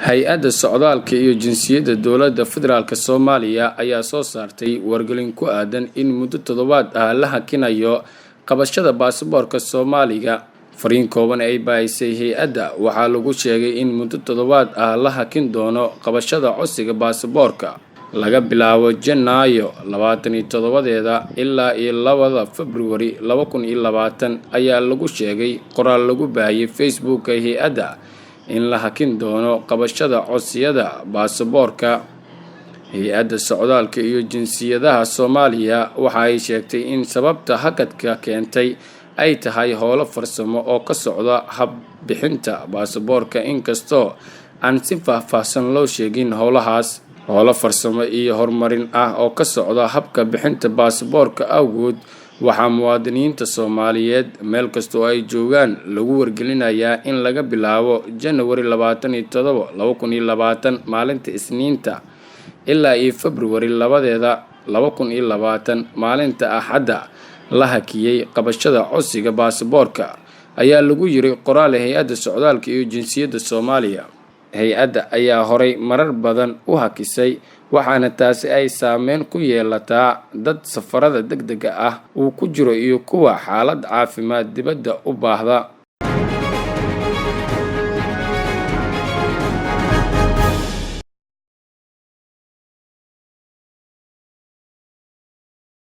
hay-adda socdaalka iyo jinsiyadda dowladda federaalk Soomaaliya ayaa soo saartay wargelin ku aadan in muddo 7 ah la hakinayo qabashada baasaboorka Soomaaliga. Fariin kooban ay baahisay hay-adda waxaa lagu sheegay in muddo 7 ah la hakin doono qabashada codsiga baasaboorka laga bilaabo Janaayo 27 ilaa 2 February 2020 ayaa lagu sheegay qoraal lagu baahiyay Facebook ee hay-adda in la hakin doono qabashada codsiyada baasaboorka. hay-adda socdaalka iyo jinsiyadaha Soomaaliya waxa ay sheegtay in sababta hakadka keentay ay tahay howlo farsamo oo ka socda hab bixinta baasaboorka, inkastoo aan si faahfaahsan loo sheegin howlahaas. howlo farsamo iyo horumarin ah oo ka socda habka bixinta baasaboorka awgood waxaa muwaadiniinta Soomaaliyeed meel kastoo ay joogaan lagu wargelinayaa in laga bilaabo January 27 2020 maalinta Isniinta ilaa February 2 2020 maalinta Axadda la hakiyay qabashada codsiga baasaboorka, ayaa lagu yiri qoraal hay-adda socdaalka iyo jinsiyadda Soomaaliya. hay-adda ayaa horay marar badan u hakisay, waxaana taasi ay saameyn ku yeelataa dad safarada degdega ah uu ku jiro iyo kuwa xaalad caafimaad dibadda u baahda.